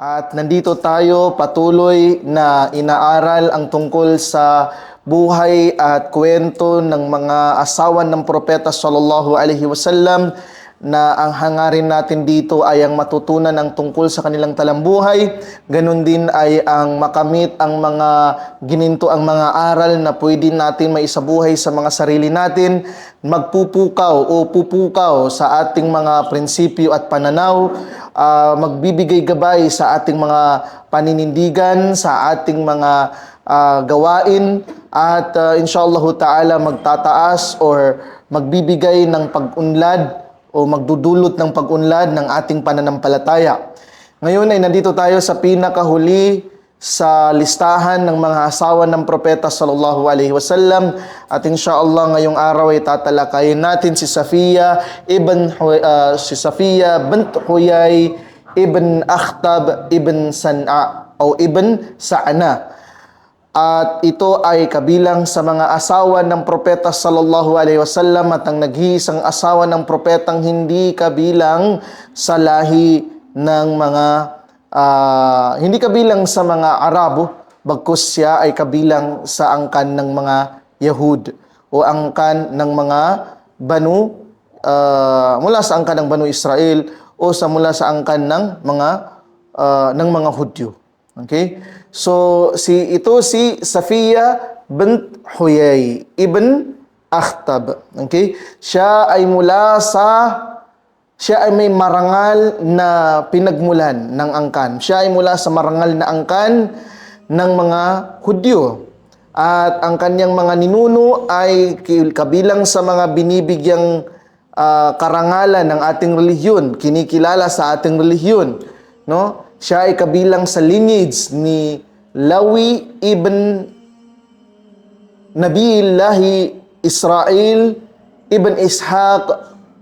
At nandito tayo patuloy na inaaral ang tungkol sa buhay at kwento ng mga asawa ng propeta sallallahu alaihi wasallam, na ang hangarin natin dito ay ang matutunan ang tungkol sa kanilang talambuhay. Ganun din ay ang makamit ang mga gininto, ang mga aral na pwede natin maisabuhay sa mga sarili natin, magpupukaw o pupukaw sa ating mga prinsipyo at pananaw, magbibigay gabay sa ating mga paninindigan, sa ating mga gawain, at inshallah ta'ala magtataas or magbibigay ng pag-unlad o magdudulot ng pag-unlad ng ating pananampalataya. Ngayon ay nandito tayo sa pinakahuli sa listahan ng mga asawa ng propeta sallallahu alaihi wasallam, at inshallah ngayong araw ay tatalakayin natin si Safiya bint Huyay ibn Akhtab ibn San'a o ibn Sa'na. At ito ay kabilang sa mga asawa ng propeta sallallahu alaihi wasallam, at ang nag-iisang asawa ng propetang hindi kabilang sa lahi ng mga hindi kabilang sa mga Arabo, bagkus siya ay kabilang sa angkan ng mga Yahud o angkan ng mga Banu mula sa angkan ng Banu Israel o mula sa angkan ng mga Hudyo. Okay? So si Safiya bint Huyay ibn Akhtab. Okay? Siya ay may marangal na pinagmulan ng angkan. Siya ay mula sa marangal na angkan ng mga Hudyo. At ang kanyang mga ninuno ay kabilang sa mga binibigyang karangalan ng ating relihiyon, kinikilala sa ating relihiyon, no? Siya ay kabilang sa lineage ni Lawi ibn Nabiyillahi Israel ibn Ishaq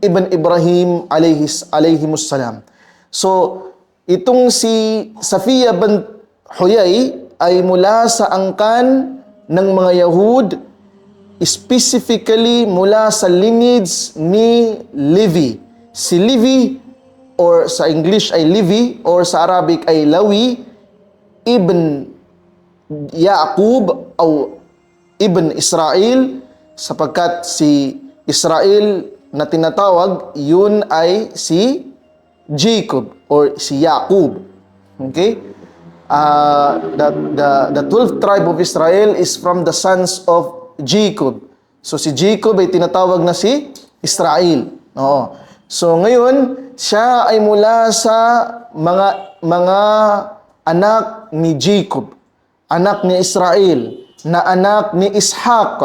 ibn Ibrahim alayhimussalam. So, itong si Safiya bint Huyay ay mula sa angkan ng mga Yahud, specifically mula sa lineage ni Levi. Si Levi, or sa English ay Levi, or sa Arabic ay Lawi ibn Yaqub o ibn Israel, sapagkat si Israel na tinatawag, yun ay si Jacob or si Yaqub. Okay? The 12th tribe of Israel is from the sons of Jacob. So si Jacob ay tinatawag na si Israel. Oo. So ngayon, siya ay mula sa mga anak ni Jacob, anak ni Israel, na anak ni Ishaq,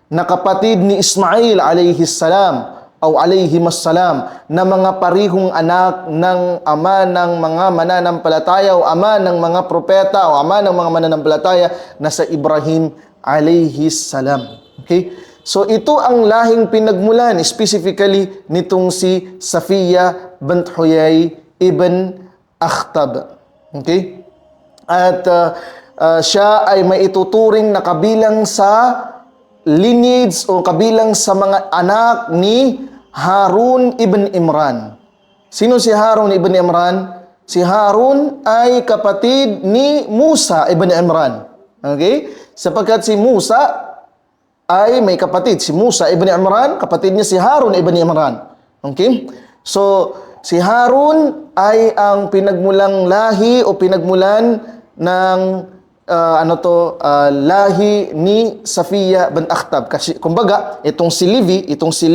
na kapatid ni Ismail alayhis salam o alayhimus salam, na mga parihong anak ng ama ng mga mananampalataya o ama ng mga propeta o ama ng mga mananampalataya na sa Ibrahim alayhis salam. Okay? So ito ang lahing pinagmulan specifically nitong si Safiya bint Huyay ibn Akhtab. Okay? At siya ay maituturing na kabilang sa lineage o kabilang sa mga anak ni Harun ibn Imran. Sino si Harun ibn Imran? Si Harun ay kapatid ni Musa ibn Imran. Okay? Sapagkat si Musa ay may kapatid. Si Musa ibn Imran, kapatid niya si Harun ibn Imran. Okay? So, si Harun ay ang pinagmulang lahi o pinagmulan ng lahi ni Safiya bint Akhtab. Kasi kumbaga, itong si Levi, itong si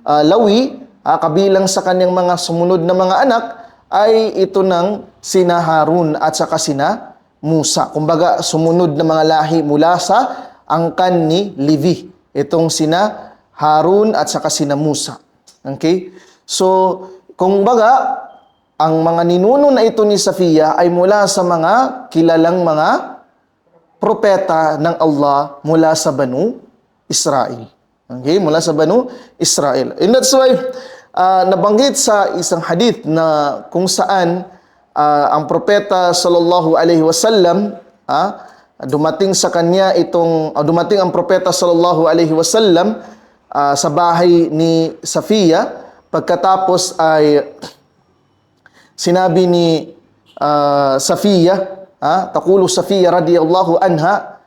Lawi, kabilang sa kanyang mga sumunod na mga anak, ay ito ng sina Harun at saka sina Musa. Kumbaga, sumunod na mga lahi mula sa angkan ni Levi. Itong sina Harun at saka sina Musa. Okay? So, kung baga, ang mga ninuno na ito ni Safiya ay mula sa mga kilalang mga propeta ng Allah mula sa Banu Israel. Okay? Mula sa Banu Israel. And that's why, nabanggit sa isang hadith na kung saan ang propeta sallallahu alaihi wasallam, dumating ang propeta sallallahu alaihi wasallam sa bahay ni Safiya. Pagkatapos ay sinabi ni Safiya, taqulu Safiya radiyallahu anha,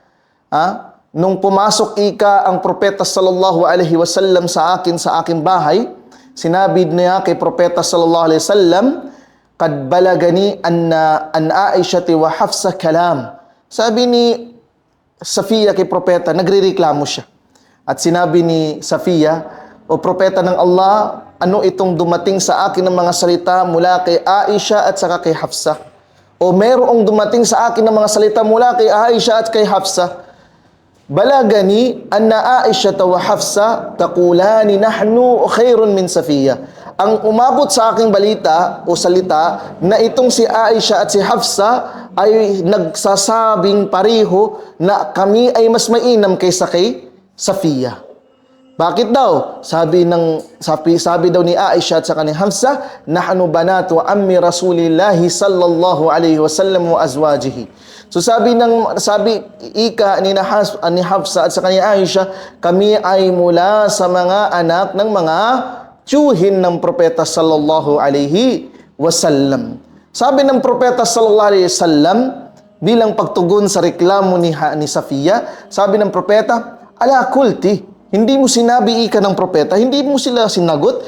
nung pumasok ang propeta sallallahu alaihi wasallam sa aking bahay, sinabi niya kay propeta sallallahu alaihi wasallam, qad balagani anna an Aisha wa Hafsa kalam. Sabi ni Safiya kay propeta, nagrereklamo siya. At sinabi ni Safiya, o propeta ng Allah, ano itong dumating sa akin ng mga salita mula kay Aisha at saka kay Hafsa? O merong dumating sa akin ng mga salita mula kay Aisha at kay Hafsa. Balagani anna Aisha wa Hafsa taqulani nahnu khairun min Safiya. Ang umabot sa aking balita o salita na itong si Aisha at si Hafsa ay nagsasabing pareho na kami ay mas mainam kaysa kay Safiya. Bakit daw? Sabi daw ni Aisha at saka ni Hafsa, nahnu banatu ammi Rasulillahi sallallahu alaihi wasallam wa azwajihi. So sabi ika ni Hafsa at saka ni Aisha, kami ay mula sa mga anak ng mga tiyuhin ng propeta sallallahu alaihi wasallam. Sabi ng propeta sallallahu alaihi wasallam bilang pagtugon sa reklamo ni Safiya, sabi ng propeta, ala kulti, hindi mo sinabi ika ng propeta, hindi mo sila sinagot.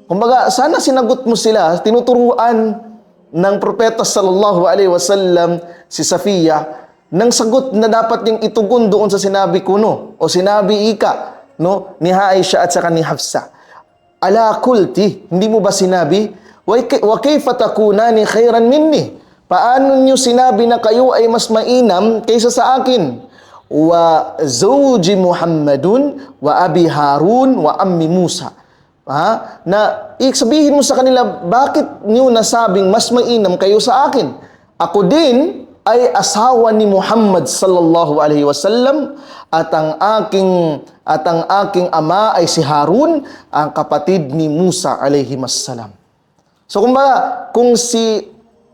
Kumbaga, sana sinagot mo sila, tinuturuan ng propeta sallallahu alaihi wasallam si Safiya ng sagot na dapat niyang itugon doon sa sinabi ko o sinabi ika ni Aisha at saka ni Hafsa. Ala kulti, hindi mo ba sinabi? Wa kayfa takunani khairan minni? Paano niyo sinabi na kayo ay mas mainam kaysa sa akin? Wa zawji Muhammadun wa abi Harun wa ammi Musa. Na sabihin mo sa kanila, bakit niyo nasabing mas mainam kayo sa akin? Ako din ay asawa ni Muhammad sallallahu alaihi wasallam at ang aking ama ay si Harun, ang kapatid ni Musa alaihi wassalam. So kung si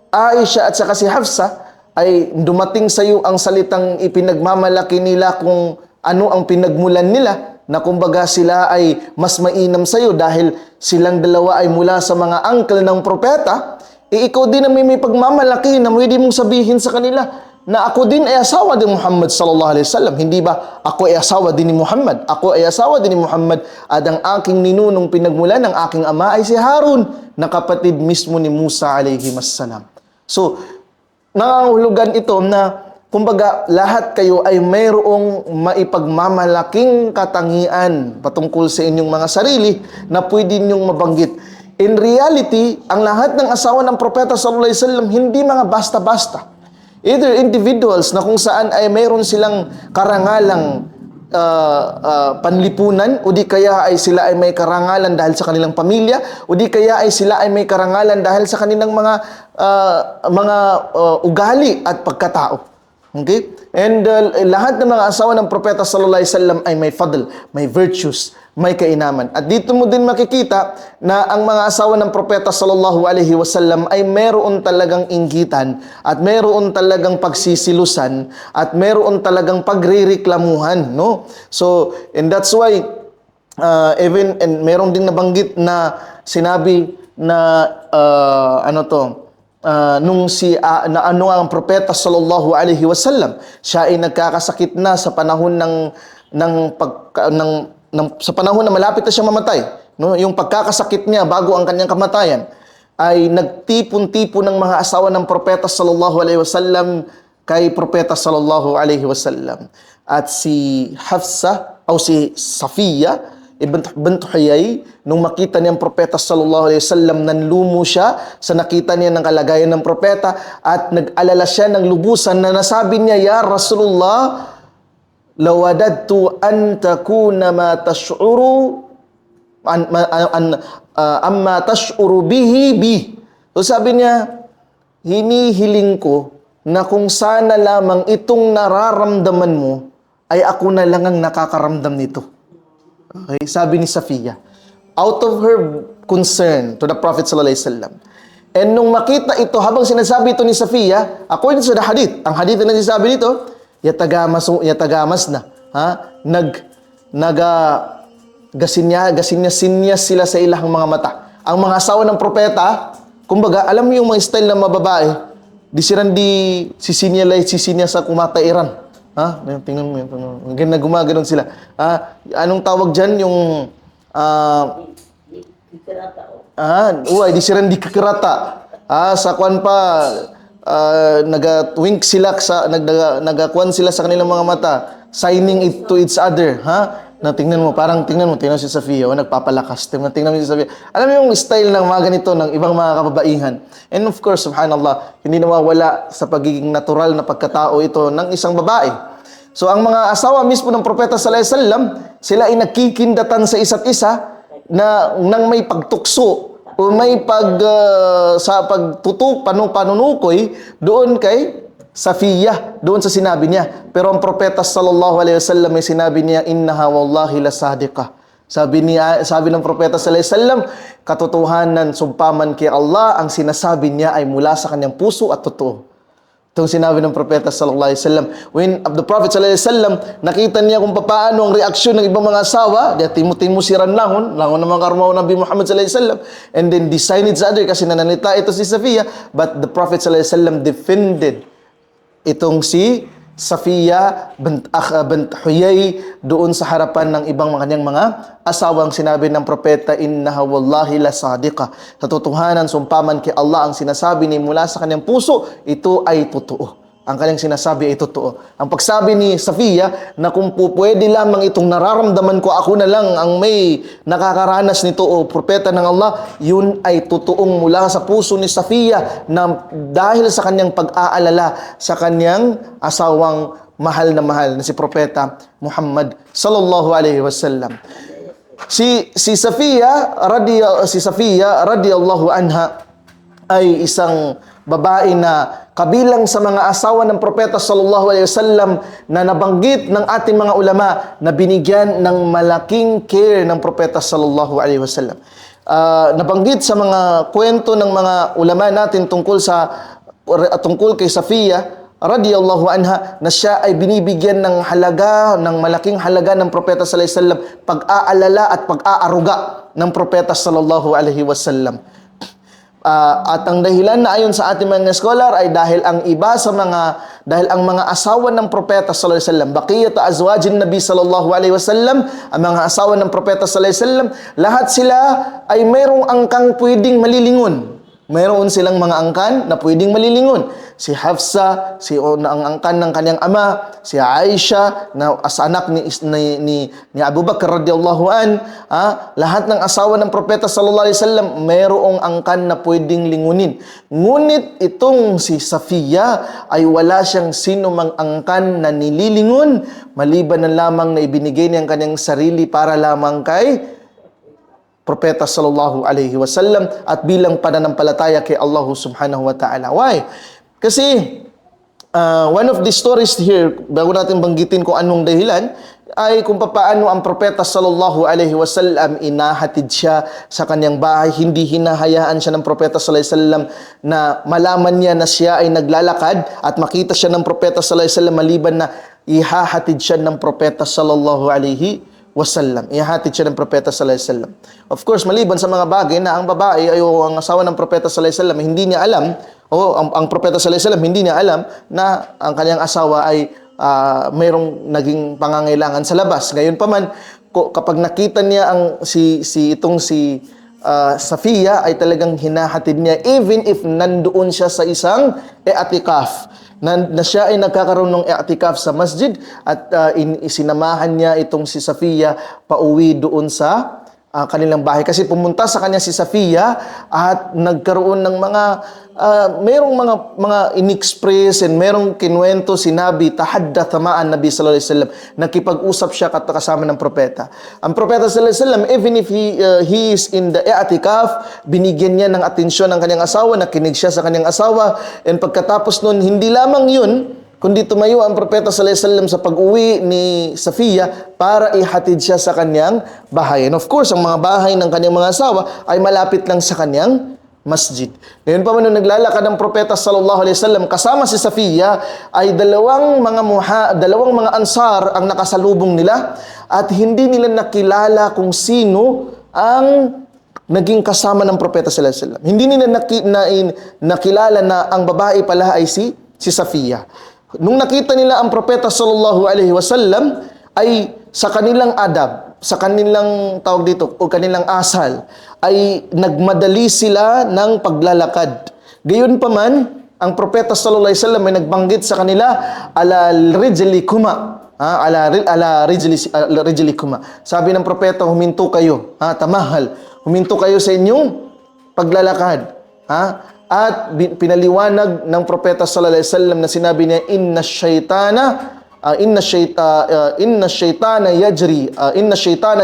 Aisha at saka si Hafsa ay dumating sa iyo ang salitang ipinagmamalaki nila kung ano ang pinagmulan nila, na kumbaga sila ay mas mainam sa iyo dahil silang dalawa ay mula sa mga uncle ng propeta, ikaw din na may pagmamalaki na pwede mong sabihin sa kanila na ako din ay asawa din Muhammad sallallahu alaihi wasallam. Hindi ba ako ay asawa din ni Muhammad? Ako ay asawa din ni Muhammad at ang aking ninunong pinagmulan ng aking ama ay si Harun, na kapatid mismo ni Musa alaihi wassalam. So, nangangahulugan ito na kumbaga lahat kayo ay mayroong maipagmamalaking katangian patungkol sa inyong mga sarili na pwede ninyong mabanggit. In reality, ang lahat ng asawa ng propeta sallallahu alaihi wasallam hindi mga basta-basta. Either individuals na kung saan ay mayroon silang karangalang panlipunan, o di kaya ay sila ay may karangalan dahil sa kanilang pamilya, o di kaya ay sila ay may karangalan dahil sa kanilang mga ugali at pagkatao. Okay? And lahat ng mga asawa ng propeta sallallahu alaihi wasallam ay may fadl, may virtues, may kainaman. At dito mo din makikita na ang mga asawa ng propeta sallallahu alaihi wasallam ay meron talagang inggitan at meron talagang pagsisilusan at meron talagang pagrereklamuhan, no? So, and that's why meron ding nabanggit na sinabi na nung ang propeta sallallahu alaihi wasallam, siya ay nagkakasakit na sa panahon sa panahon na malapit na siyang mamatay, no? Yung pagkakasakit niya bago ang kanyang kamatayan, ay nagtipon-tipon ng mga asawa ng propeta sallallahu alaihi wasallam kay propeta sallallahu alaihi wasallam. At si Hafsa o si Safiya bint Huyay, nung makita niya ang propeta sallallahu alaihi wasallam, nanlumo siya sa nakita niya ng kalagayan ng propeta at nag-alala siya ng lubusan na nasabi niya, ya Rasulullah, lawadadtu an takuna ma tash'uru amma tash'uru bihi bi. So sabi niya, hinihiling ko na kung sana lamang itong nararamdaman mo ay ako na lang ang nakakaramdam nito. Okay, sabi ni Safiya, out of her concern to the Prophet sallallahu alaihi wasallam. And nung makita ito, habang sinasabi ito ni Safiya, according to the hadith, ang hadith na sinasabi nito, yatagamas na. Gasinya sila sa ilang mga mata. Ang mga asawa ng propeta, kumbaga, alam mo yung mga style ng mga babae, sisinya sa kumatairan. Ha? Tingnan mo yun. Gumaganon sila. Anong tawag dyan? Yung di siran di kakerata. Sa kwan pa, nag-wink sila nagakuan sila sa kanilang mga mata, signing it to each other, ha? Tingnan mo si Safia, nagpapalakas. Tingnan mo si Safia. Alam mo yung style ng mga ganito ng ibang mga kababaihan. And of course, subhanallah, hindi nawawala sa pagiging natural na pagkatao ito ng isang babae. So ang mga asawa mismo ng propeta sallallahu alaihi wasallam, sila ay nagkikindatan sa isa't isa na nang may pagtukso o may sa pagtutok, panunukoy doon kay Safiyah, doon sa sinabi niya. Pero ang propeta sallallahu alaihi wasallam ay sinabi niya, innaha wallahi lasadiqah. Sabi ng propeta sallallahu alaihi wasallam, katotohanan, sumpaman kay Allah, ang sinasabi niya ay mula sa kanyang puso at totoo. Itong sinabi ng propeta sallallahu alaihi wasallam. When the Prophet sallallahu alaihi wasallam nakita niya kung paano ang reaksyon ng ibang mga asawa, timu-timusiran langon ng mga karmaw Nabi Muhammad sallallahu alaihi wasallam, and then decided sa other kasi nananita ito si Safia, but the Prophet sallallahu alaihi wasallam defended itong si Safia bint Huyay doon sa harapan ng ibang kanyang mga asawang. Sinabi ng propeta, innaha wallahi lasadiqah. Sa totohanan, sumpaman kay Allah, ang sinasabi ni mula sa kanyang puso, ito ay totoo. Ang kanyang sinasabi ay totoo. Ang pagsabi ni Safia na kung pwede lamang itong nararamdaman ko, ako na lang ang may nakakaranas nito o propeta ng Allah, yun ay totoong mula sa puso ni Safia na dahil sa kanyang pag-aalala sa kanyang asawang mahal na si propeta Muhammad sallallahu alaihi wasallam. Si Safia radiyallahu anha ay isang babae na kabilang sa mga asawa ng propeta sallallahu alaihi wasallam na nabanggit ng ating mga ulama na binigyan ng malaking care ng propeta sallallahu alaihi wasallam. Nabanggit sa mga kwento ng mga ulama natin tungkol kay Safia radiyallahu anha na siya ay binibigyan ng malaking halaga ng propeta sallallahu alaihi wasallam, pag-aalala at pag-aaruga ng propeta sallallahu alaihi wasallam. At ang dahilan na ayon sa ating mga scholar ay dahil ang mga asawa ng propeta sallallahu alaihi wasallam, baqiyat azwajin nabi sallallahu alaihi wasallam, ang mga asawa ng propeta sallallahu alaihi wasallam, lahat sila ay mayroong angkang pwedeng malilingon. Mayroon silang mga angkan na pwedeng malilingon. Si Hafsa, ang angkan ng kanyang ama, si Aisha na anak ni Abu Bakar radhiyallahu an, lahat ng asawa ng propeta sallallahu alaihi wasallam mayroong angkan na pwedeng lingunin. Ngunit itong si Safia ay wala siyang sinumang angkan na nililingon maliban na lamang na ibinigay niya ang kanyang sarili para lamang kay propeta sallallahu alaihi wasallam at bilang pananampalataya kay Allah subhanahu wa ta'ala. Why? Kasi one of the stories here, bago natin banggitin kung anong dahilan, ay kung paano ang propeta sallallahu alaihi wasallam inahatid siya sa kanyang bahay. Hindi hinahayaan siya ng propeta sallallahu alaihi wasallam na malaman niya na siya ay naglalakad at makita siya ng propeta sallallahu alaihi wasallam maliban na ihahatid siya ng propeta sallallahu alaihi wasallam. Ihahatid siya ng propeta sallallahu alaihi wasallam. Of course, maliban sa mga bagay na ang babae ay ang asawa ng propeta sallallahu alaihi wasallam hindi niya alam, ang propeta sallallahu alaihi wasallam hindi niya alam na ang kanyang asawa ay mayroong naging pangangailangan sa labas. Ngayon pa man, kapag nakita niya itong si Safia ay talagang hinahatid niya even if nandoon siya sa isang i'tikaf. Na siya ay nagkakaroon ng i'tikaf sa masjid at isinamahan niya itong si Safia pauwi doon sa kanilang bahay. Kasi pumunta sa kanya si Safia at nagkaroon ng merong mga in-express and merong kinuwento, sinabi, tahaddatha ma'an Nabi sallallahu alaihi wasallam, nakipag-usap siya kasama ng propeta. Ang propeta sallallahu alaihi wasallam, even if he is in the i'tikaf, binigyan niya ng atensyon ng kanyang asawa, nakinig siya sa kanyang asawa, and pagkatapos nun, hindi lamang yun, kundi tumayo ang propeta sallallahu alaihi wasallam sa pag-uwi ni Safia para ihatid siya sa kanyang bahay. And of course, ang mga bahay ng kanyang mga asawa ay malapit lang sa kanyang masjid. Ngayon pa man nung naglalakad ang propeta sallallahu alaihi wasallam kasama si Safia ay dalawang mga ansar ang nakasalubong nila at hindi nila nakilala kung sino ang naging kasama ng propeta sallallahu alaihi wasallam. Hindi nila nakilala na ang babae pala ay si Safiya. Nung nakita nila ang propeta sallallahu alaihi wasallam, ay sa kanilang adab, sa kanilang tawag dito o kanilang asal, ay nagmadali sila ng paglalakad. Gayunpaman, ang propeta sallallahu alaihi wasallam ay nagbanggit sa kanila, ala rijlikuma, ala rijlikuma. Sabi ng propeta, huminto kayo, tamahal, huminto kayo sa inyong paglalakad. At pinaliwanag ng propeta sallallahu alaihi wasallam na sinabi niya, inna shaytana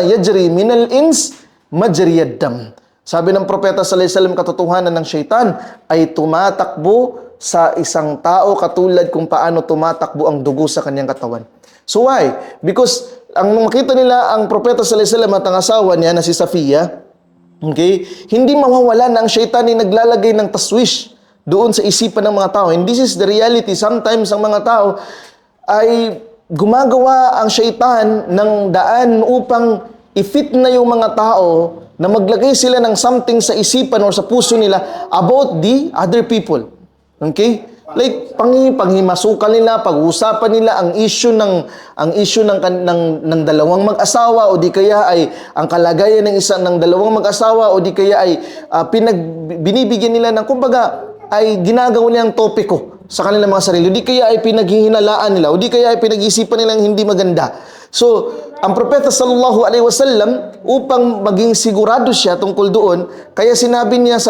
yajri minal ins majriyad dam. Sabi ng propeta sallallahu alaihi wasallam, katotohanan ng syaitan ay tumatakbo sa isang tao katulad kung paano tumatakbo ang dugo sa kanyang katawan. So why? Because nung makita nila ang propeta sallallahu alaihi wasallam at ang asawa niya na si Safiya, okay, hindi mawawala na ang syaitan ay naglalagay ng taswish doon sa isipan ng mga tao. And this is the reality. Sometimes ang mga tao ay gumagawa ang syaitan ng daan upang i-fit na yung mga tao na maglagay sila ng something sa isipan or sa puso nila about the other people. Okay? Like panghimasukan nila, pag-uusapan nila ang issue ng dalawang mag-asawa, o di kaya ay ang kalagayan ng dalawang mag-asawa, o di kaya ay binibigyan nila ng kumbaga ay ginagawa nilang topiko sa kanilang mga sarili, o di kaya ay pinaghihinalaan nila, o di kaya ay pinag-isipan nilang hindi maganda. So, ang propeta sallallahu alaihi wasallam, upang maging sigurado siya tungkol doon, kaya sinabi niya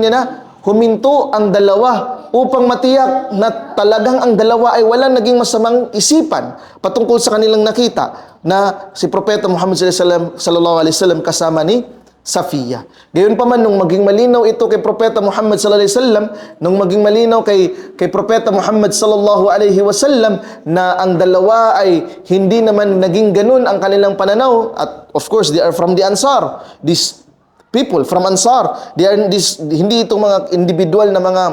na huminto ang dalawa upang matiyak na talagang ang dalawa ay walang naging masamang isipan patungkol sa kanilang nakita na si propeta Muhammad sallallahu alaihi wasallam kasama ni Safiya. Gayon pa man, nung maging malinaw ito kay propeta Muhammad sallallahu alaihi wasallam, nung maging malinaw kay propeta Muhammad sallallahu alaihi wasallam na ang dalawa ay hindi naman naging ganun ang kanilang pananaw, at of course they are from the Ansar, these people from Ansar, they are hindi itong mga individual na mga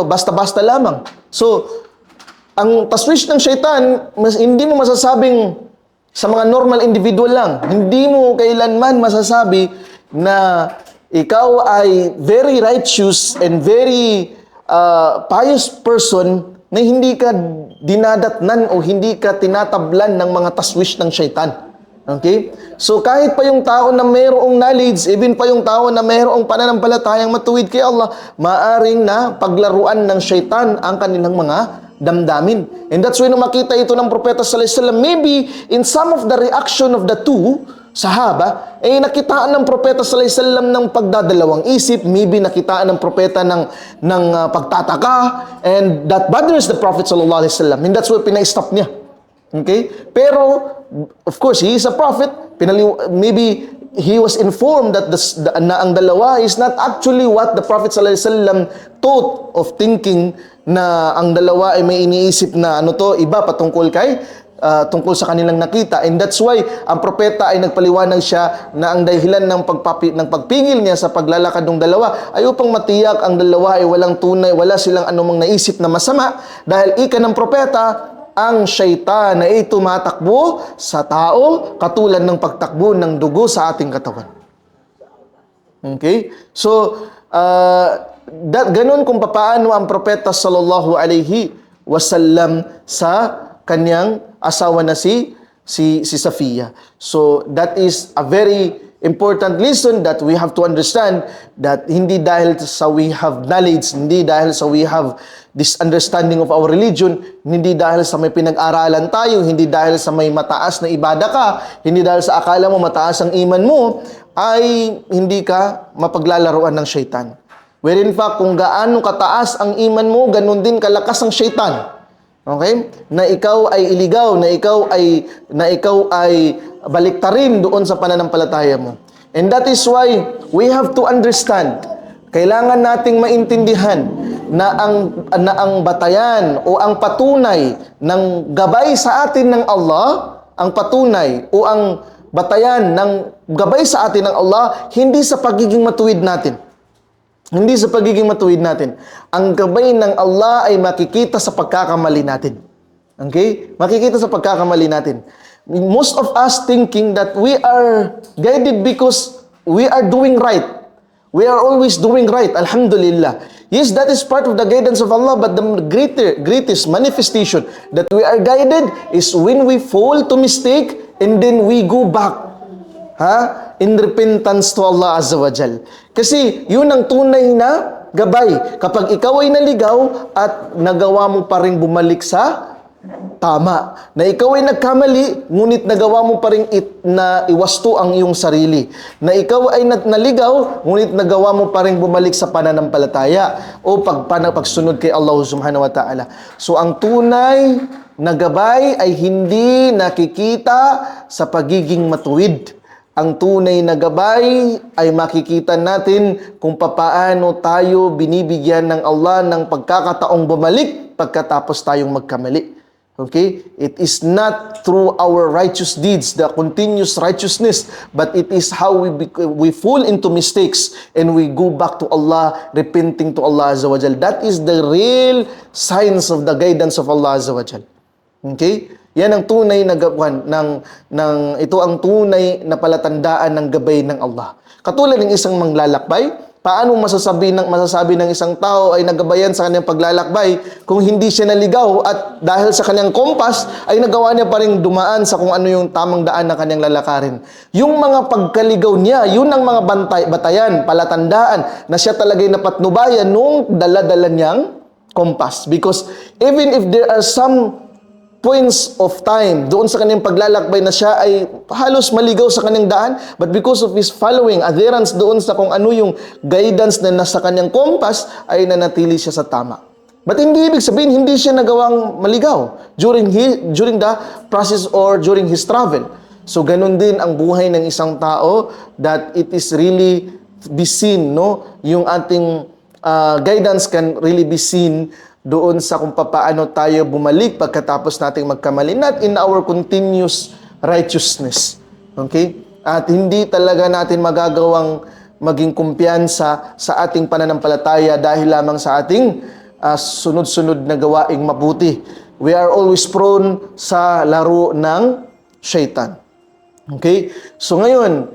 basta-basta lamang. So ang taswish ng syaitan, hindi mo masasabing sa mga normal individual lang. Hindi mo kailanman masasabi na ikaw ay very righteous and very pious person na hindi ka dinadatnan o hindi ka tinatablan ng mga taswish ng syaitan. Okay? So kahit pa yung tao na mayroong knowledge, even pa yung tao na mayroong pananampalatayang matuwid kay Allah, maaring na paglaruan ng syaitan ang kanilang mga damdamin. And that's why nung makita ito ng propeta sallallahu alaihi wasallam, maybe in some of the reaction of the two sahaba, nakitaan ng propeta sallallahu alaihi wasallam ng pagdadalawang isip, maybe nakitaan ng propeta ng pagtataka, and that bothers the prophet sallallahu alaihi wasallam. And that's why pina-stop niya. Okay? Pero of course, he is a prophet. Maybe he was informed that na ang dalawa is not actually what the prophet sallallahu alaihi wasallam thought of thinking, na ang dalawa ay may iniisip na iba patungkol tungkol sa kanilang nakita. And that's why ang propeta ay nagpaliwanag siya na ang dahilan ng pagpigil niya sa paglalakad ng dalawa ay upang matiyak ang dalawa ay walang tunay, wala silang anumang naisip na masama, dahil ika ng propeta, ang syaitan ay tumatakbo sa tao katulad ng pagtakbo ng dugo sa ating katawan. Okay? So, ganun kung paano ang propeta sallallahu alaihi wasallam sa kanyang asawa na si Safiya. So that is a very important lesson that we have to understand, that hindi dahil sa we have knowledge, hindi dahil sa we have this understanding of our religion, hindi dahil sa may pinag-aralan tayo, hindi dahil sa may mataas na ibada ka, hindi dahil sa akala mo mataas ang iman mo, ay hindi ka mapaglalaruan ng syaitan. Where in fact, kung gaano kataas ang iman mo, ganun din kalakas ang syaitan. Okay? Na ikaw ay iligaw, na ikaw ay baliktarin doon sa pananampalataya mo. And that is why we have to understand, kailangan nating maintindihan na ang batayan o ang patunay ng gabay sa atin ng Allah, ang patunay o ang batayan ng gabay sa atin ng Allah, hindi sa pagiging matuwid natin. Hindi sa pagiging matuwid natin. Ang gabay ng Allah ay makikita sa pagkakamali natin. Okay? Makikita sa pagkakamali natin. Most of us thinking that we are guided because we are doing right. We are always doing right, alhamdulillah. Yes, that is part of the guidance of Allah, but the greatest manifestation that we are guided is when we fall to mistake and then we go back, in repentance to Allah Azza wa Jal. Kasi yun ang tunay na gabay. Kapag ikaw ay naligaw at nagawa mo pa rin bumalik sa tama. Na ikaw ay nagkamali, ngunit nagawa mo pa rin na iwasto ang iyong sarili. Na ikaw ay naligaw, ngunit nagawa mo pa rin bumalik sa pananampalataya o pagsunod kay Allah subhanahu wa ta'ala. So ang tunay na gabay ay hindi nakikita sa pagiging matuwid. Ang tunay na gabay ay makikita natin kung papaano tayo binibigyan ng Allah ng pagkakataong bumalik pagkatapos tayong magkamali. Okay? It is not through our righteous deeds, the continuous righteousness, but it is how we fall into mistakes and we go back to Allah, repenting to Allah Azza wa Jal. That is the real signs of the guidance of Allah Azza wa Jal. Okay? Yan ang tunay na gawan ito ang tunay na palatandaan ng gabay ng Allah. Katulad ng isang manglalakbay, paano masasabi ng isang tao ay nagabayan sa kanyang paglalakbay kung hindi siya naligaw at dahil sa kanyang kompas ay nagawa niya pa rin dumaan sa kung ano yung tamang daan na kanyang lalakarin. Yung mga pagkaligaw niya, yun ang mga batayan, palatandaan na siya talagay napatnubayan nung dala-dala niyang kompas. Because even if there are some points of time doon sa kanyang paglalakbay na siya ay halos maligaw sa kanyang daan, but because of his following, adherence doon sa kung ano yung guidance na nasa kanyang kompas, ay nanatili siya sa tama. But hindi ibig sabihin, hindi siya nagawang maligaw during the process or during his travel. So ganun din ang buhay ng isang tao, that it is really be seen, no? Yung ating guidance can really be seen doon sa kung paano tayo bumalik pagkatapos nating magkamali, not in our continuous righteousness. Okay? At hindi talaga natin magagawang maging kumpiyansa sa ating pananampalataya dahil lamang sa ating sunod-sunod na gawaing mabuti. We are always prone sa laro ng shaitan. Okay? So ngayon,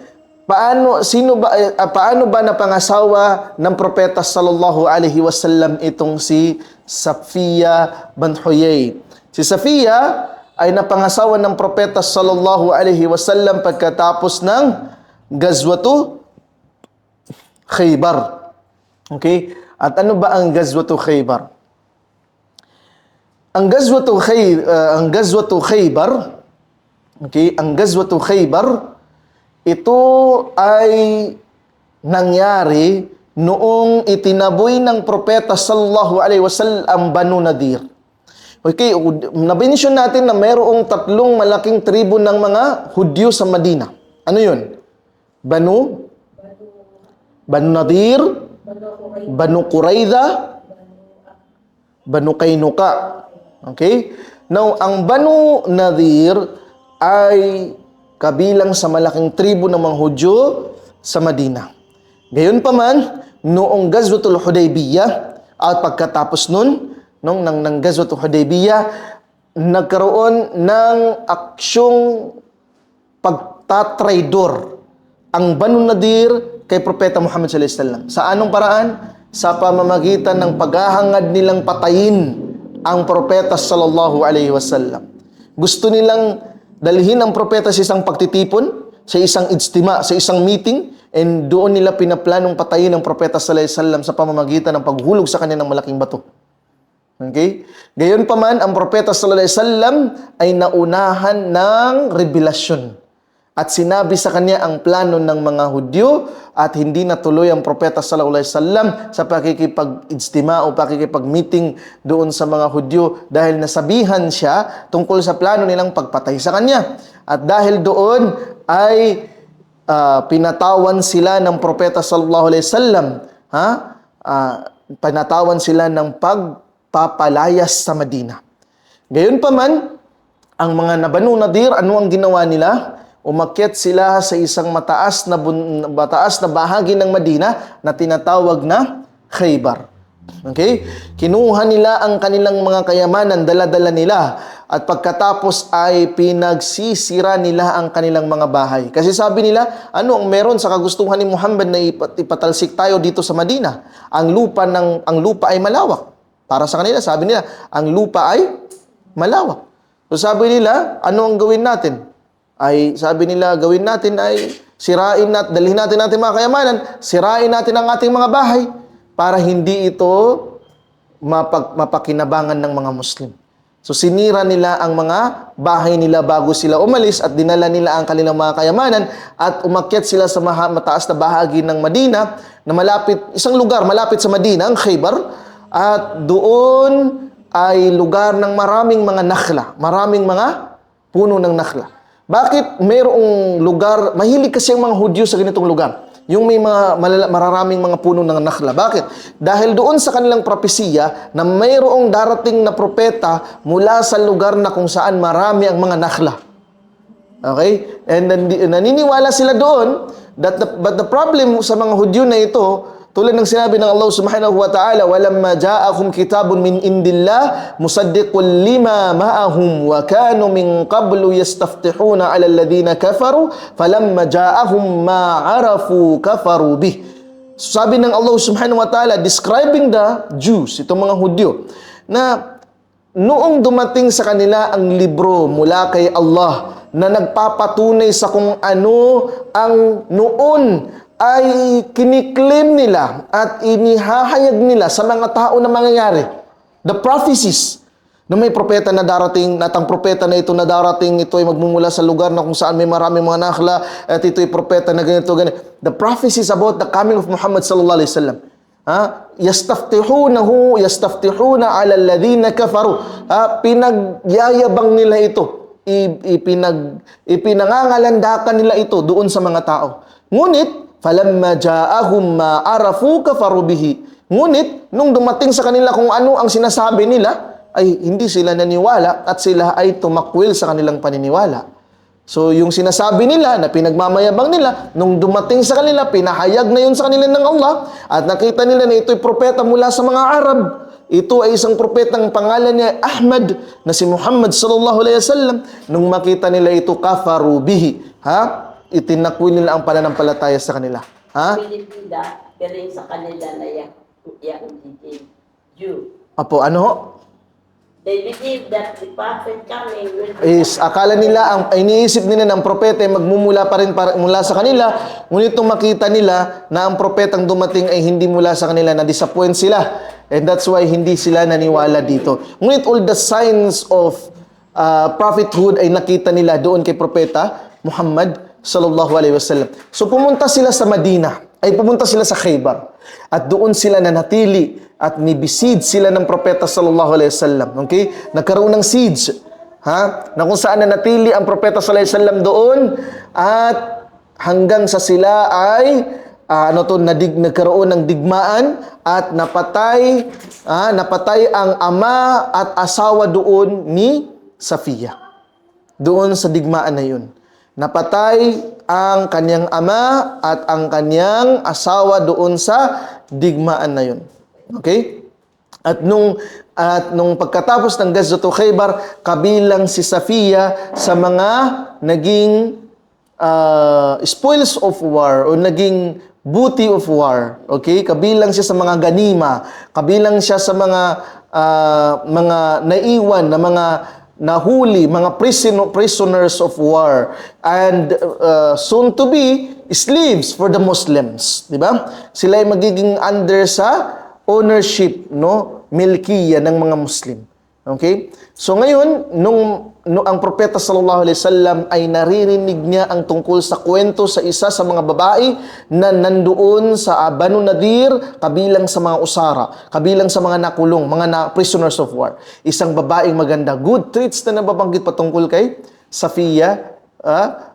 paano ba napangasawa ng propeta sallallahu alaihi wasallam itong si Safiya bint Huyay? Si Safiya ay napangasawa ng propeta sallallahu alaihi wasallam pagkatapos ng Gazwatu Khaybar. Okay? At ano ba ang Gazwatu Khaybar? Ang Gazwatu Khaybar, okay, ang Gazwatu Khaybar, ito ay nangyari noong itinaboy ng propeta sallallahu alaihi wasallam Banu Nadir. Okay, nabinisyon natin na mayroong 3 malaking tribo ng mga Hudyo sa Madina. Ano yun? Banu Nadir, Banu Qurayza, Banu Qaynuqa. Okay? Now, ang Banu Nadir ay kabilang sa malaking tribo ng mga Hudyo sa Madina. Gayunpaman, noong Gazwatul Hudaybiyah at pagkatapos nun, ng Gazwatul Hudaybiyah, nagkaroon ng aksyong pagtatraidor ang Banu Nadir kay Propeta Muhammad sallallahu alaihi wasallam. Sa anong paraan? Sa pamamagitan ng paghahangad nilang patayin ang Propeta sallallahu alaihi wasallam. Gusto nilang dalhin ang propeta sa isang pagtitipon, sa isang ijtima, sa isang meeting, and doon nila pinaplanong patayin ang propeta sallallahu alaihi wasallam sa pamamagitan ng paghulog sa kanya ng malaking bato. Okay? Gayon pa man, ang propeta sallallahu alaihi wasallam ay naunahan ng revelasyon. At sinabi sa kanya ang plano ng mga Hudyo at hindi natuloy ang propeta sallallahu alaihi wasallam sa pakikipag-ijtima o pakikipag-meeting doon sa mga Hudyo dahil nasabihan siya tungkol sa plano nilang pagpatay sa kanya. At dahil doon ay pinatawan sila ng propeta sallallahu alaihi wasallam, pinatawan sila ng pagpapalayas sa Madina. Gayon pa man, ang mga Banu Nadir, ano ang ginawa nila? Umakyat sila sa isang mataas na bahagi ng Madina na tinatawag na Khaybar. Okay? Kinuha nila ang kanilang mga kayamanan, dala-dala nila. At pagkatapos ay pinagsisira nila ang kanilang mga bahay. Kasi sabi nila, ano ang meron sa kagustuhan ni Muhammad na ipatalsik tayo dito sa Madina? Ang lupa ay malawak. Para sa kanila, sabi nila, ang lupa ay malawak. So sabi nila, ano ang gawin natin? Sabi nila, gawin natin ay dalhin natin mga kayamanan, sirain natin ang ating mga bahay para hindi ito mapakinabangan ng mga Muslim. So sinira nila ang mga bahay nila bago sila umalis at dinala nila ang kanilang mga kayamanan at umakyat sila sa mataas na bahagi ng Madina na isang lugar malapit sa Madina, ang Khaybar, at doon ay lugar ng maraming mga nakhla, maraming mga puno ng nakhla. Bakit mayroong lugar, mahilig kasi ang mga Hudyo sa ganitong lugar, yung may mga mararaming mga puno ng nakhla. Bakit? Dahil doon sa kanilang propesiya na mayroong darating na propeta mula sa lugar na kung saan marami ang mga nakhla. Okay? And naniniwala sila doon, but the problem sa mga Hudyo na ito, tulad ng sinabi ng Allah subhanahu wa ta'ala, وَلَمَّا جَاءَهُمْ كِتَابٌ مِّنْ إِنْدِ اللَّهِ مُصَدِّقٌ لِمَا مَعَهُمْ وَكَانُوا مِنْ قَبْلُ يَسْتَفْتِحُونَ عَلَى الَّذِينَ كَفَرُوا فَلَمَّا جَاءَهُمْ مَا عَرَفُوا كَفَرُوا بِهِ. Sabi ng Allah subhanahu wa ta'ala, describing the Jews, itong mga Hudyo, na noong dumating sa kanila ang libro mula kay Allah na nagpapatunay sa kung ano ang noon ay kiniklaim nila at inihahayag nila sa mga tao na mangyayari. The prophecies na may propeta na darating, at ang propeta na ito na darating, ito ay magmumula sa lugar na kung saan may maraming mga nakhla, at ito ay propeta na ganito. The prophecies about the coming of Muhammad sallallahu alaihi wasallam. Yastaftihuna ala alladhina kafaru. Pinagyayabang nila ito. Ipinangangalandakan nila ito doon sa mga tao. Ngunit falamma ja'ahum ma arafu kafaru bihi. Ngunit nung dumating sa kanila kung ano ang sinasabi nila, ay hindi sila naniwala at sila ay tumakwil sa kanilang paniniwala. So yung sinasabi nila na pinagmamayabang nila, nung dumating sa kanila, pinahayag na yun sa kanila ng Allah at nakita nila na ito'y propeta mula sa mga Arab. Ito ay isang propetang pangalan niya Ahmad na si Muhammad sallallahu alaihi wasallam. Nung makita nila ito, kafaru bihi. Itinakwil nila ang pananampalataya sa kanila. Pilipina, pero yung sa kanila na Jew. Apo, ano ho? They believe that the prophet coming will Akala nila, iniisip nila ng propeta ay magmumula pa rin mula sa kanila, ngunit nung makita nila na ang propetang dumating ay hindi mula sa kanila, na-disappoint sila. And that's why hindi sila naniwala dito. Ngunit all the signs of prophethood ay nakita nila doon kay propeta Muhammad sallallahu alaihi wasallam. So pumunta sila sa Madina, pumunta sila sa Khaybar. At doon sila nanatili at nibisid sila ng propeta sallallahu alaihi wasallam. Okay? Nagkaroon ng siege. Na kung saan nanatili ang propeta sallallahu alaihi wasallam doon at hanggang sa sila ay nagkaroon ng digmaan at napatay ang ama at asawa doon ni Safiya. Doon sa digmaan na yun. Napatay ang kanyang ama at ang kanyang asawa doon sa digmaan na yun. Okay? At nung pagkatapos ng Ghazwatul Khaybar, kabilang si Safiya sa mga naging spoils of war o naging booty of war. Okay? Kabilang siya sa mga ganima, kabilang siya sa mga naiwan na mga nahuli, mga prisoners of war, and soon to be slaves for the Muslims, di ba? Sila ay magiging under sa ownership, milkiya ng mga Muslim. Okay? So ngayon, nung ang propeta sallallahu alaihi wasallam ay naririnig niya ang tungkol sa kwento sa isa sa mga babae na nandoon sa Banu Nadir, kabilang sa mga usara, kabilang sa mga nakulong, mga prisoners of war. Isang babaeng maganda, good traits na nababanggit patungkol kay Safiya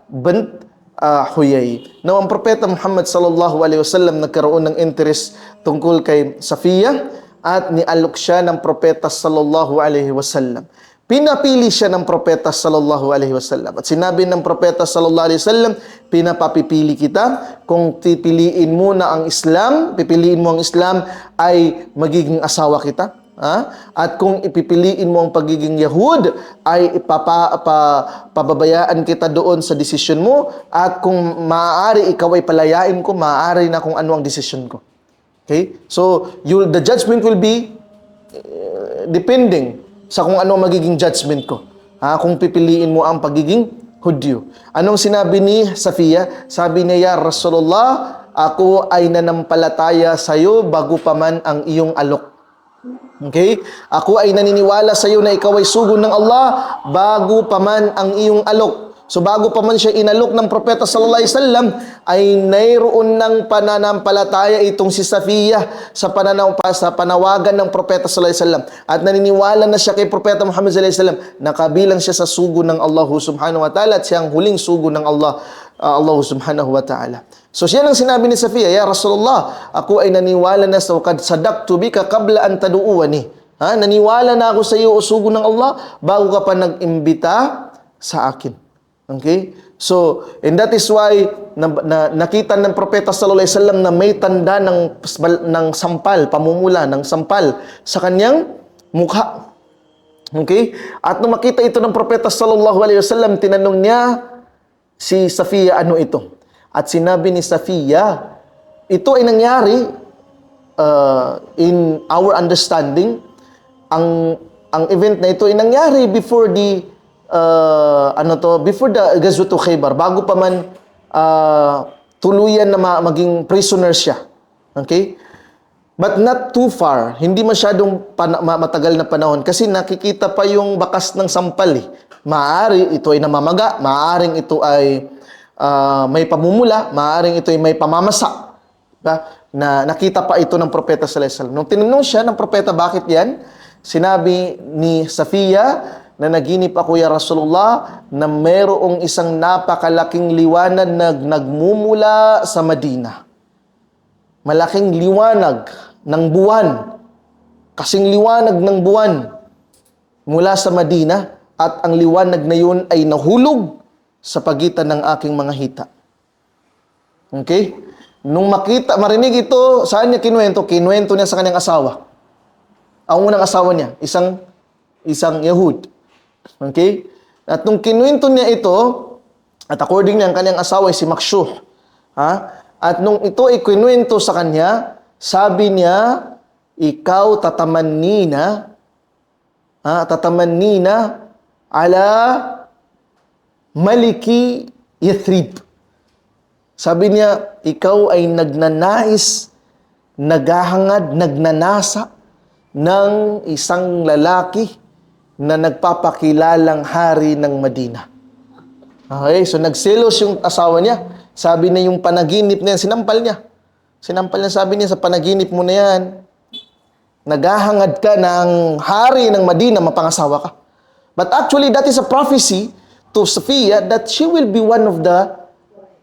bint Huyay. Now, ang propeta Muhammad sallallahu alaihi wasallam nagkaroon ng interest tungkol kay Safiya at nialok siya ng propeta sallallahu alaihi wasallam. Pinapili siya ng propeta sallallahu alaihi wasallam. At sinabi ng propeta sallallahu alaihi wasallam, pinapapipili kita. Kung pipiliin mo ang Islam ay magiging asawa kita. At kung ipipiliin mo ang pagiging Yahud, ay pababayaan kita doon sa desisyon mo. At kung maaari, ikaw ay palayain ko, maaari na kung ano ang desisyon ko. Okay? So, the judgment will be depending sa kung ano ang magiging judgment ko. Kung pipiliin mo ang pagiging Hudyo. Anong sinabi ni Safiya? Sabi niya, "Ya Rasulullah, ako ay nanampalataya sa iyo bago pa man ang iyong alok." Okay? Ako ay naniniwala sa iyo na ikaw ay sugo ng Allah bago pa man ang iyong alok. So bago pa man siya inalok ng propeta sallallahu alaihi wasallam, ay mayroon ng pananampalataya itong si Safiya sa panawagan ng propeta sallallahu alaihi wasallam. At naniniwala na siya kay propeta Muhammad sallallahu alaihi wasallam na kabilang siya sa sugo ng Allah subhanahu wa ta'ala at siya ang huling sugo ng Allah subhanahu wa ta'ala. So siya ang sinabi ni Safiya, "Ya Rasulullah, ako ay naniwala na sa qad sadaqtu bika qabla an tad'uwani." Naniwala na ako sa iyo o sugo ng Allah bago ka pa nag-imbita sa akin. Okay? So, and that is why nakita ng propeta sallallahu alaihi wasallam na may tanda ng sampal, pamumula ng sampal sa kanyang mukha. Okay? At nung makita ito ng propeta sallallahu alaihi wasallam, tinanong niya si Safiya, ano ito? At sinabi ni Safiya, ito ay nangyari in our understanding, ang event na ito ay nangyari before the before the Ghazwat Khaybar, bago pa man tuluyan na maging prisoner siya. Okay? But not too far. Hindi masyadong matagal na panahon kasi nakikita pa yung bakas ng sampal eh. Maaari ito ay namamaga, maaring ito ay may pamumula, maaring ito ay may pamamasa. Na nakita pa ito ng propeta sallallahu alaihi wasallam. Nung tinanong siya ng propeta, bakit yan? Sinabi ni Safiya na naginip ako, "Ya Rasulullah, na mayroong isang napakalaking liwanag na nagmumula sa Madina." Malaking liwanag ng buwan. Kasing liwanag ng buwan mula sa Madina, at ang liwanag na yun ay nahulog sa pagitan ng aking mga hita. Okay? Nung marinig ito, saan niya kinuwento? Kinuwento niya sa kanyang asawa. Ang unang asawa niya, isang Yahud. Okay? At nung kinuwento niya ito, at according niya, ang kanyang asawa ay si Makshuh. At nung ito ay kinuwento sa kanya, sabi niya, "Ikaw tatamannina ala Maliki Yathrib." Sabi niya, ikaw ay nagnanais, naghahangad, nagnanasa ng isang lalaki na nagpapakilalang hari ng Madina. Okay, so nagselos yung asawa niya. Sabi niya yung panaginip na yan, sinampal niya. Sabi niya, sa panaginip mo na yan, naghahangad ka ng hari ng Madina, mapangasawa ka. But actually, that is a prophecy to Safiya that she will be one of the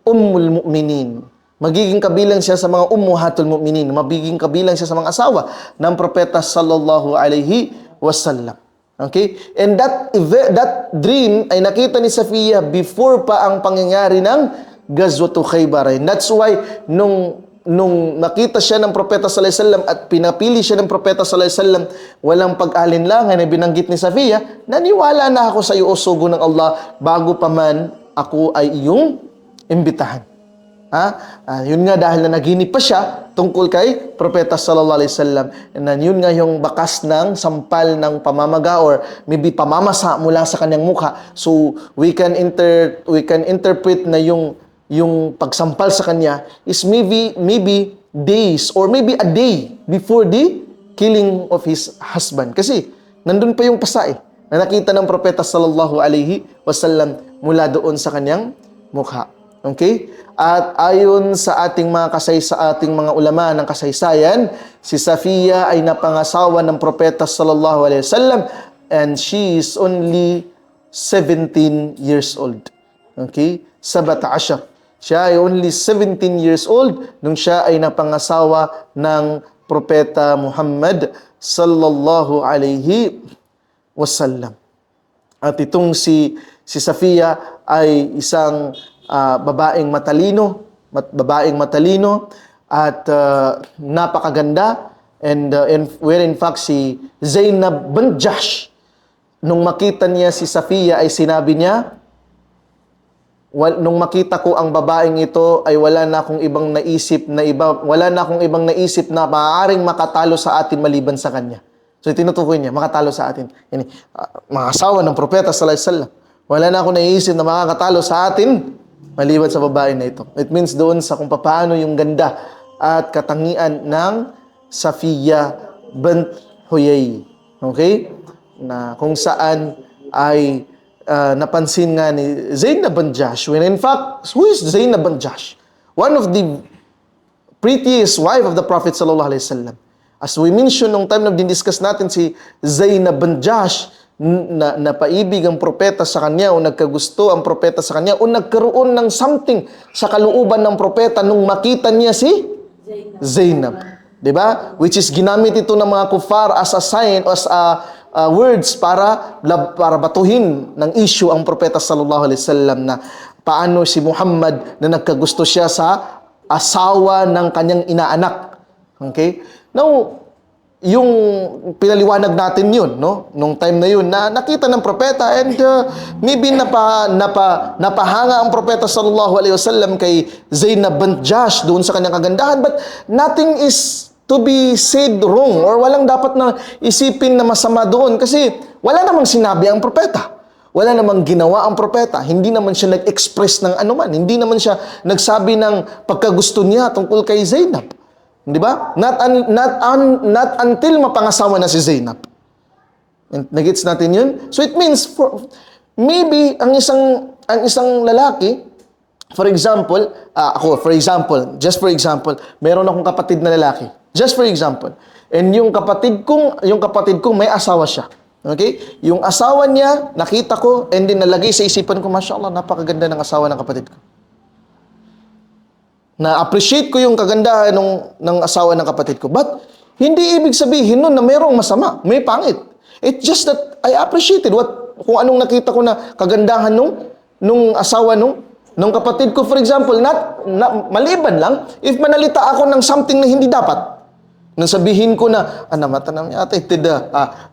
Ummul Mu'minin. Magiging kabilang siya sa mga Ummuhatul Mu'minin. Magiging kabilang siya sa mga asawa ng propeta sallallahu alaihi wasallam. Okay? And that dream ay nakita ni Safiya before pa ang pangyayari ng Ghazwat Khaybar. And that's why nung nakita siya ng propeta sallallahu alaihi wasallam at pinapili siya ng propeta sallallahu alaihi wasallam, walang pag-alinlangan na binanggit ni Safiya, naniwala na ako sa iyo o sugo ng Allah bago pa man ako ay iyong imbitahan. Yun nga, dahil na naginip pa siya tungkol kay propeta sallallahu alaihi wasallam. And yun nga yung bakas ng sampal ng pamamaga or maybe pamamasa mula sa kanyang mukha. So we can interpret na yung pagsampal sa kanya is maybe days or maybe a day before the killing of his husband. Kasi nandun pa yung pasa na nakita ng propeta sallallahu alaihi wasallam mula doon sa kanyang mukha. Okay? At ayon sa ating mga ulama ng kasaysayan, si Safiya ay napangasawa ng propeta sallallahu alaihi wasallam and she is only 17 years old. Okay? 17. Siya ay only 17 years old nung siya ay napangasawa ng propeta Muhammad sallallahu alaihi wasallam. At itong si Safiya ay isang babaeng matalino at napakaganda And where in fact si Zainab bint Jahsh, nung makita niya si Safiya ay sinabi niya, nung makita ko ang babaeng ito ay wala na akong ibang naisip na maaaring makatalo sa atin maliban sa kanya. So tinutukoy niya, makatalo sa atin. Yani, mga asawa ng propeta sallallahu alaihi wasallam. Wala na akong naisip na makakatalo sa atin maliban sa babae na ito. It means doon sa kung paano yung ganda at katangian ng Safiya bint Huyay. Okay? Na kung saan ay napansin nga ni Zainab bint Jahsh. When in fact, who is Zainab bint Jahsh? One of the prettiest wife of the Prophet sallallahu alaihi wasallam. As we mentioned nung time na din-discuss natin si Zainab bint Jahsh, na napaibig ang propeta sa kanya o nagkagusto ang propeta sa kanya o nagkaroon ng something sa kalooban ng propeta nung makita niya si Zainab. Diba? Which is ginamit ito ng mga kufar as a sign, as a words para batuhin ng issue ang propeta sallallahu alaihi wasallam na paano si Muhammad na nagkagusto siya sa asawa ng kanyang inaanak. Okay? Now, yung pinaliwanag natin yun, no? Nung time na yun, na nakita ng propeta and maybe napahanga ang propeta sallallahu alaihi wasallam kay Zainab bint Jahsh doon sa kanyang kagandahan, but nothing is to be said wrong or walang dapat na isipin na masama doon kasi wala namang sinabi ang propeta. Wala namang ginawa ang propeta. Hindi naman siya nag-express ng anuman. Hindi naman siya nagsabi ng pagkagusto niya tungkol kay Zainab. Di ba? Not until mapangasawa na si Zainab. Nagets natin yun? So it means maybe ang isang lalaki, for example, just for example, meron akong kapatid na lalaki. Just for example. And yung kapatid kong may asawa siya. Okay? Yung asawa niya, nakita ko, and then nalagay sa isipan ko, Masya Allah, napakaganda ng asawa ng kapatid ko. Na-appreciate ko yung kagandahan ng asawa ng kapatid ko. But, hindi ibig sabihin nun na mayroong masama, may pangit. It's just that I appreciated kung anong nakita ko na kagandahan nung asawa nung kapatid ko. For example, maliban lang, if manalita ako ng something na hindi dapat, nang sabihin ko na, mata na ate,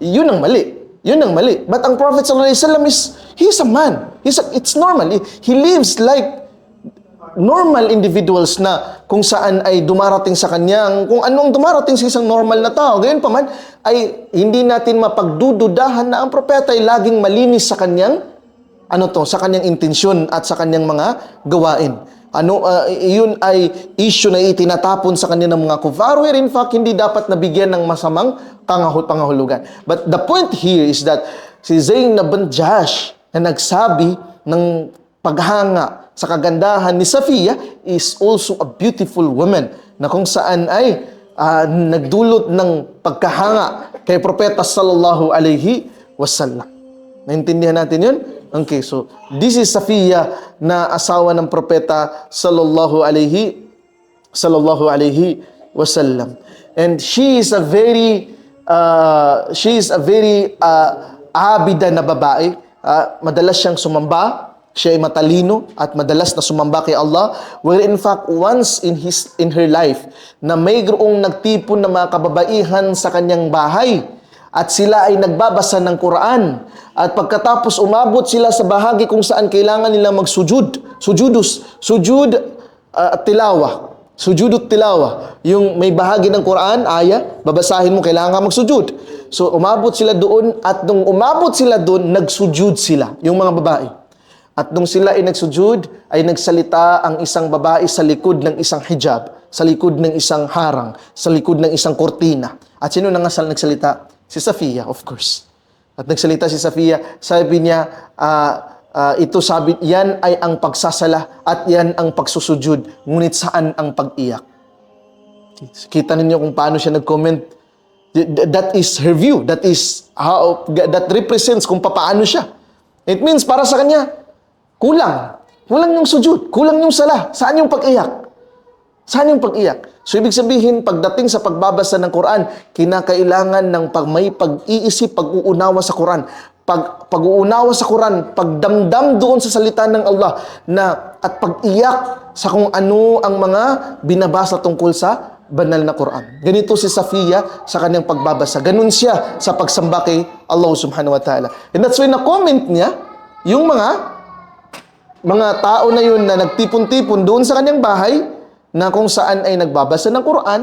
yun ang mali. Yun ang mali. But ang Prophet sallallahu alaihi wasallam he's a man. It's normal. He lives like normal individuals na kung saan ay dumarating sa kanya, kung anong dumarating sa isang normal na tao. Gayon pa man, ay hindi natin mapagdududahan na ang propeta ay laging malinis sa kanyang, sa kanyang intensyon at sa kanyang mga gawain. Yun ay issue na itinatapon sa kanya ng mga kufar, where in fact, hindi dapat nabigyan ng masamang pangahulugan. But the point here is that si Zainab bint Jahsh na nagsabi ng paghanga sa kagandahan ni Safiya is also a beautiful woman na kung saan ay nagdulot ng pagkahanga kay Propeta sallallahu alaihi wasallam. Naintindihan natin yun? Okay, so this is Safiya na asawa ng Propeta sallallahu alaihi wasallam. And she is a very abida na babae. Madalas siyang sumamba. Siya ay matalino at madalas na sumamba kay Allah. Where in fact, once in her life, na mayroong nagtipon na mga kababaihan sa kanyang bahay at sila ay nagbabasa ng Quran. At pagkatapos umabot sila sa bahagi kung saan kailangan nila magsujud. Sujudut tilawa. Yung may bahagi ng Quran, babasahin mo, kailangan ka magsujud. So umabot sila doon at nung umabot sila doon, nagsujud sila, yung mga babae. At nung sila ay nagsujud, ay nagsalita ang isang babae sa likod ng isang hijab, sa likod ng isang harang, sa likod ng isang kortina. At sino nagsalita? Si Safiya, of course. At nagsalita si Safiya, sabi niya, yan ay ang pagsasala at yan ang pagsusujud, ngunit saan ang pag-iyak? Kita ninyo kung paano siya nag-comment. That is her view. That represents kung paano siya. It means para sa kanya, kulang yung sujud, kulang yung sala. Saan yung pag-iyak? Saan yung pag-iyak? So, ibig sabihin, pagdating sa pagbabasa ng Quran, kinakailangan ng may pag-iisip, pag-uunawa sa Quran. Pag-uunawa sa Quran, pagdamdam doon sa salita ng Allah, at pag-iyak sa kung ano ang mga binabasa tungkol sa banal na Quran. Ganito si Safiya sa kanyang pagbabasa. Ganun siya sa pagsamba kay Allah subhanahu wa ta'ala. And that's why na-comment niya yung mga tao na yun na nagtipon-tipon doon sa kanyang bahay na kung saan ay nagbabasa ng Quran,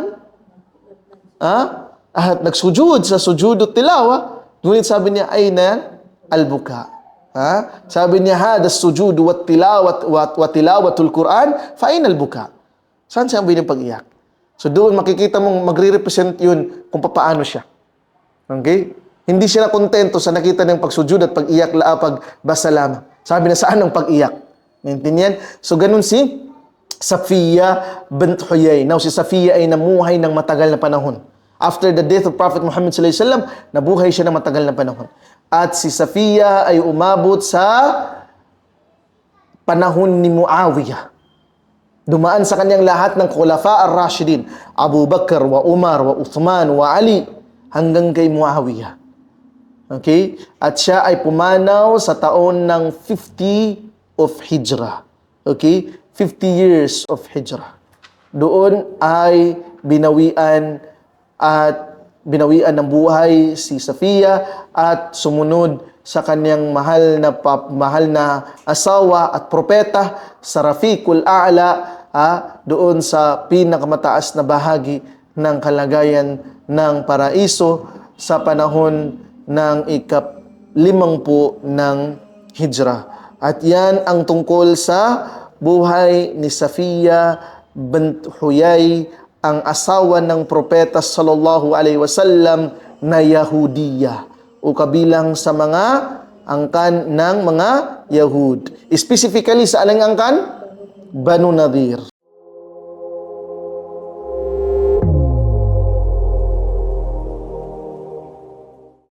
at nagsujud sa sujud tilawa, ngunit sabi niya, ay na al-buka. Sabi niya, hada sujud wa tilawat wa tilawatul Quran, fa aina al-buka. Saan siya ang bilang pag-iyak? So doon makikita mong magre-represent yun kung paano siya. Okay? Hindi siya na kontento sa nakita ng pagsujud at pag-iyak, pagbasa lamang. Sabi na, saan ang pag-iyak? Maintindihan? So ganun si Safiya bint Huyay. Now si Safiya ay namuhay ng matagal na panahon. After the death of Prophet Muhammad sallallahu alaihi wasallam, nabuhay siya ng matagal na panahon. At si Safiya ay umabot sa panahon ni Muawiyah. Dumaan sa kanyang lahat ng khulafa ar-rashidin, Abu Bakr wa Umar wa Uthman wa Ali, hanggang kay Muawiyah. Okay? At siya ay pumanaw sa taon ng 50 of Hijrah. Okay? 50 years of Hijrah. Doon ay binawian ng buhay si Safiya at sumunod sa kanyang mahal na asawa at propeta sa Rafiqul A'la, doon sa pinakamataas na bahagi ng kalagayan ng paraiso sa panahon ng ika-50 ng Hijrah. At yan ang tungkol sa buhay ni Safiya bint Huyay, ang asawa ng propeta sallallahu alaihi wasallam na Yahudiya o kabilang sa mga angkan ng mga Yahud. Specifically sa aling angkan? Banu Nadir.